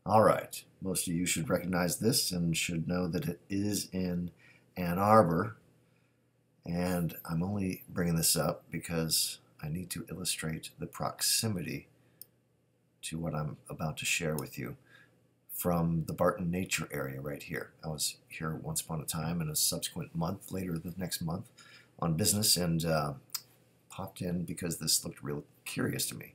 All right, most of you should recognize this and should know that it is in Ann Arbor. And I'm only bringing this up because I need to illustrate the proximity to what I'm about to share with you from the Barton nature area right here. I was here once upon a time in a subsequent month, later the next month, on business, and popped in because this looked real curious to me.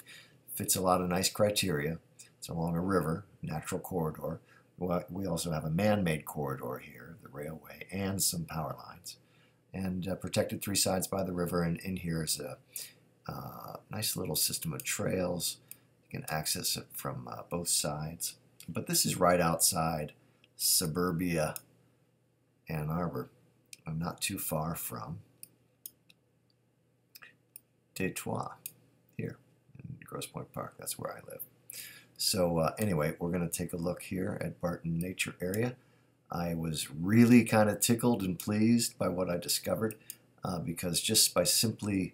Fits a lot of nice criteria. It's along a river, natural corridor. We also have a man-made corridor here, the railway, and some power lines. And protected three sides by the river, and in here is a nice little system of trails. You can access it from both sides. But this is right outside suburbia Ann Arbor. I'm not too far from Detroit, here in Grosse Pointe Park. That's where I live. So anyway, we're going to take a look here at Barton Nature Area. I was really kind of tickled and pleased by what I discovered because just by simply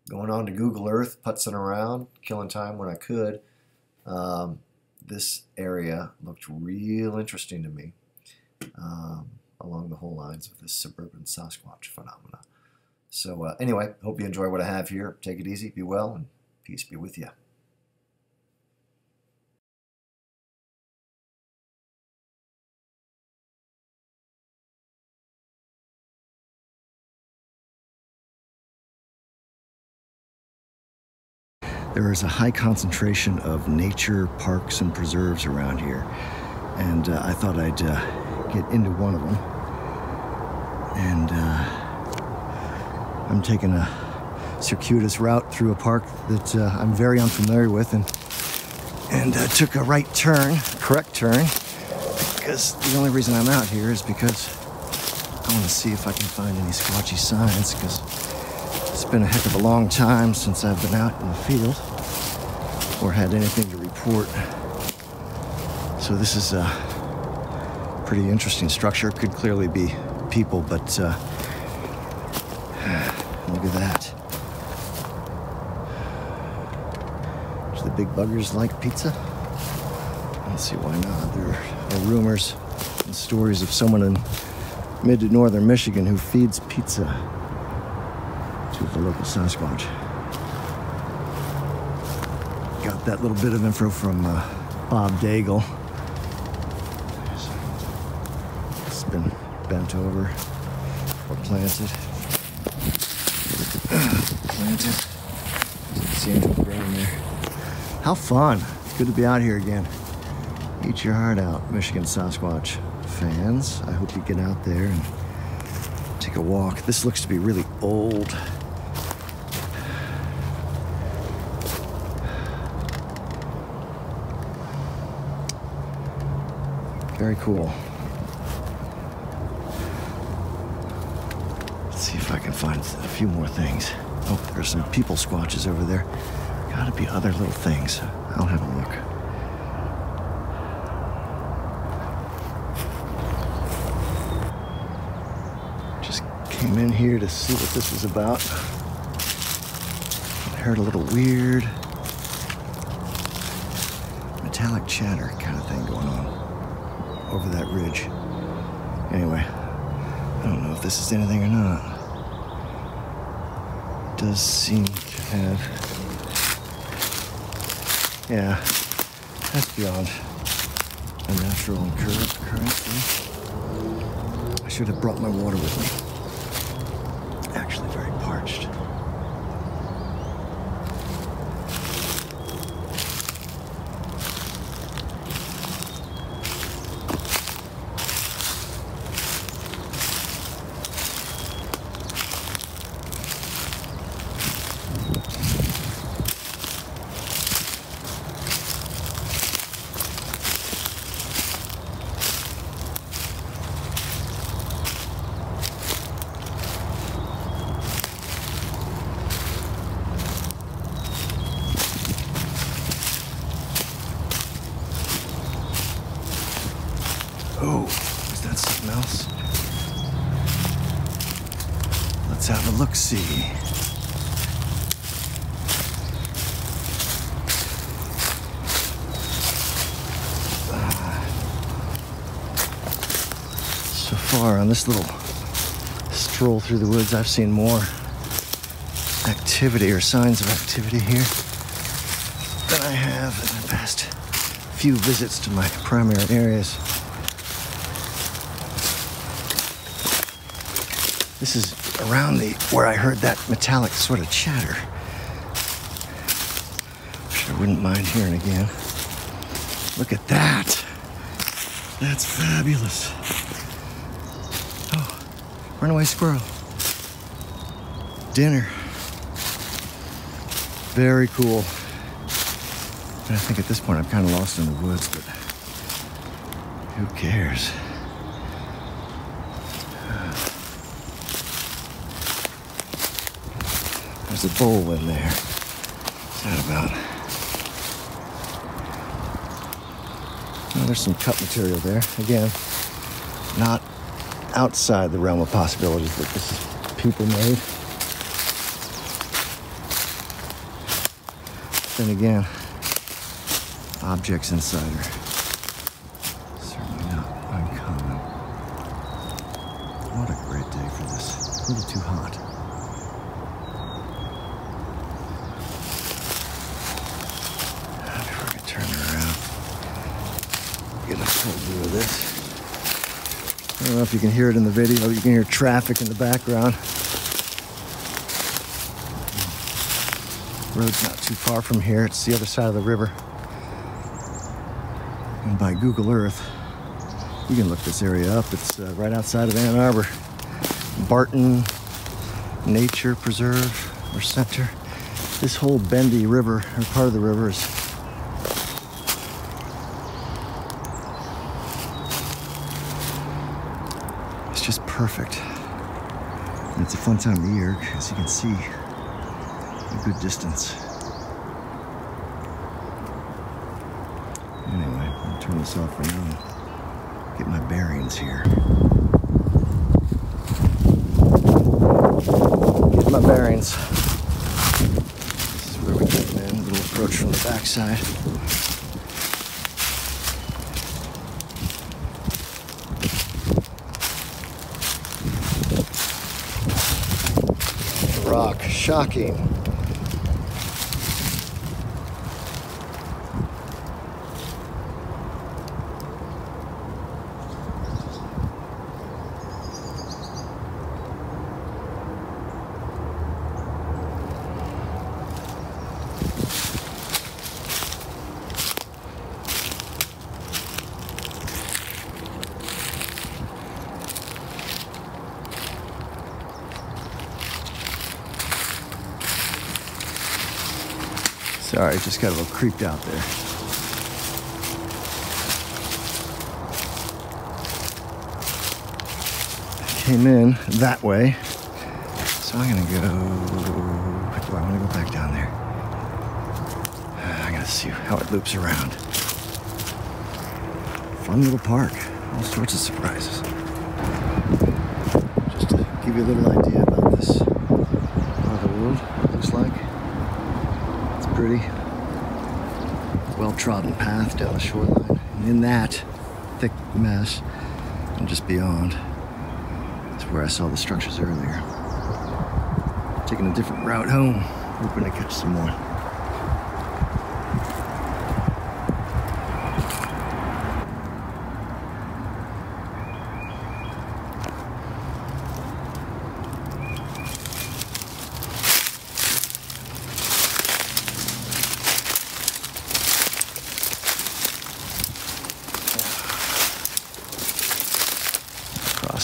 going on to Google Earth, putzing around, killing time when I could, this area looked real interesting to me along the whole lines of this suburban Sasquatch phenomena. So anyway, hope you enjoy what I have here. Take it easy, be well, and peace be with you. There is a high concentration of nature parks and preserves around here, and I thought I'd get into one of them. And I'm taking a circuitous route through a park that I'm very unfamiliar with, and took a right turn, correct turn, because the only reason I'm out here is because I want to see if I can find any squatchy signs, because it's been a heck of a long time since I've been out in the field or had anything to report. So this is a pretty interesting structure. Could clearly be people, but look at that. Do the big buggers like pizza? I don't see why not. There are rumors and stories of someone in mid to northern Michigan who feeds pizza to the local Sasquatch. Got that little bit of info from Bob Daigle. It's been bent over or planted. Planted. Seems to have grown there. How fun! Good to be out here again. Eat your heart out, Michigan Sasquatch fans. I hope you get out there and take a walk. This looks to be really old. Very cool. Let's see if I can find a few more things. Oh, there's some people squatches over there. Gotta be other little things. I'll have a look. Just came in here to see what this was about. I heard a little weird metallic chatter kind of thing going on over that ridge. Anyway, I don't know if this is anything or not. It does seem to have... Yeah, that's beyond a natural occurrence. I should have brought my water with me. Actually very parched. Oh, is that something else? Let's have a look-see. far on this little stroll through the woods. I've seen more activity or signs of activity here than I have in the past few visits to my primary areas. This is around where I heard that metallic sort of chatter, which I wouldn't mind hearing again. Look at that. That's fabulous. Oh, runaway squirrel. Dinner. Very cool. And I think at this point I'm kind of lost in the woods, but who cares? There's a bowl in there. What's that about? Oh, there's some cut material there. Again, not outside the realm of possibilities that this is people made. Then again, objects inside are certainly not uncommon. What a great day for this. A little too hot. Before I can turn it around, get a full view of this. I don't know if you can hear it in the video. You can hear traffic in the background. Road's not too far from here. It's the other side of the river. And by Google Earth, you can look this area up. It's right outside of Ann Arbor. Barton Nature Preserve or Center. This whole bendy river, or part of the river, is it's just perfect. And it's a fun time of the year, as you can see. A good distance. Anyway, I'll turn this off for now and get my bearings here. Get my bearings. This is where we came in. A little approach from the backside. Rock, shocking. Sorry, just got a little creeped out there. I came in that way, so I'm gonna go. Do I want to go back down there? I'm gonna see how it loops around. Fun little park, all sorts of surprises. Just to give you a little idea about this part of the world, it looks like. Pretty well-trodden path down the shoreline, and in that thick mess and just beyond is where I saw the structures earlier. Taking a different route home, hoping to catch some more.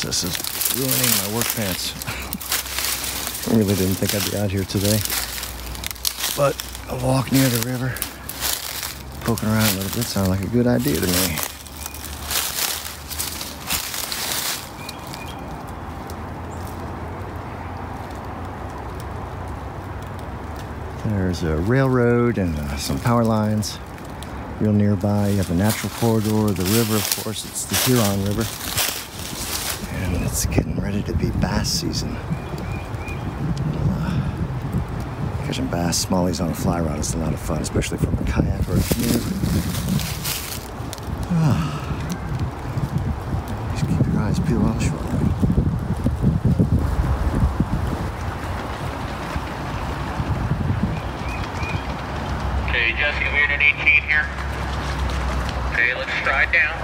This is ruining my work pants. I really didn't think I'd be out here today, but a walk near the river, poking around a little bit, sounded like a good idea to me. There's a railroad and some power lines real nearby. You have a natural corridor, the river, of course, it's the Huron River. And it's getting ready to be bass season. Catching bass, smallies on a fly rod is a lot of fun, especially from a kayak or a canoe. Just keep your eyes peeled on the shoreline. We're in an 18 here. Okay, let's stride down.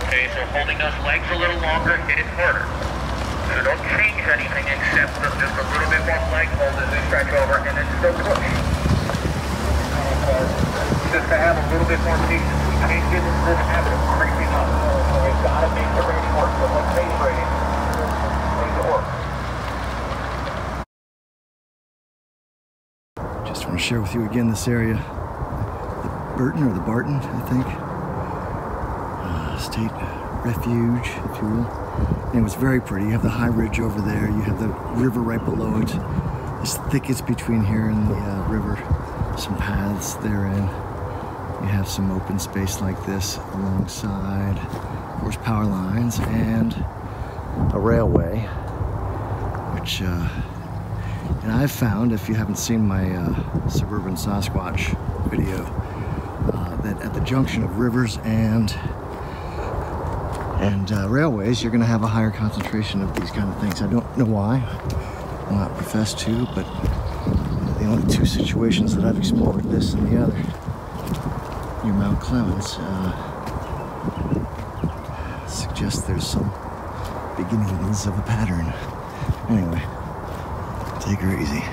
Okay, so holding those legs a little longer, hit it harder. So don't change anything except just a little bit more leg hold as we stretch over, and then still push. Just to have a little bit more patience. We can't get into this habit of creeping up. So we've got to make the range work. So let's stay rating. Make it work. Just want to share with you again this area, the Barton, I think, state refuge, if you will. And it was very pretty. You have the high ridge over there. You have the river right below it. There's thickets between here and the river. Some paths therein. You have some open space like this alongside, of course, power lines and a railway, which, and I've found, if you haven't seen my suburban Sasquatch video, that at the junction of rivers and railways, you're going to have a higher concentration of these kind of things. I don't know why. I'm not professed to, but the only two situations that I've explored, this and the other, near Mount Clemens, suggest there's some beginnings of a pattern. Anyway, take her easy.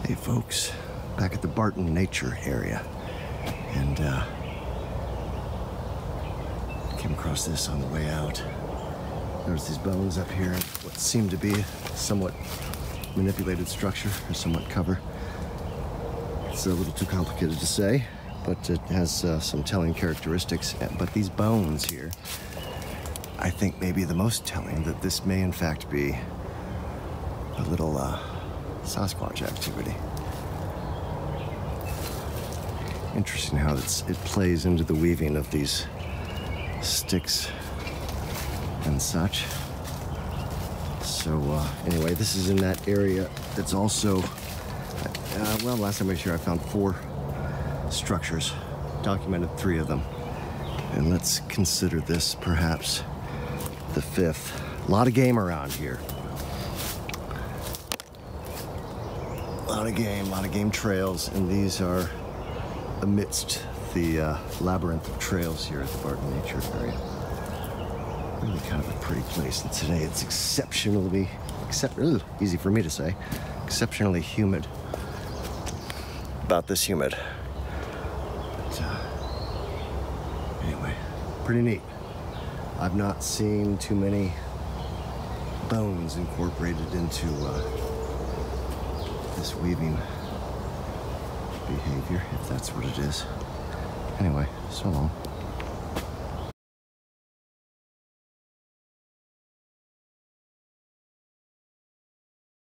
Hey folks, back at the Barton Nature area, and came across this on the way out. There's these bones up here, what seemed to be a somewhat manipulated structure, or somewhat cover. It's a little too complicated to say, but it has some telling characteristics. But these bones here, I think maybe the most telling that this may in fact be a little Sasquatch activity. Interesting how it plays into the weaving of these sticks and such. So anyway, this is in that area that's also, well, last time I was here I found 4 structures, documented 3 of them. And let's consider this perhaps the 5th. A lot of game around here. A lot of game trails, and these are amidst the labyrinth of trails here at the Barton Nature area. Really kind of a pretty place, and today it's exceptionally, easy for me to say, exceptionally humid. About this humid. But, anyway, pretty neat. I've not seen too many bones incorporated into this weaving behavior, if that's what it is. Anyway, so long.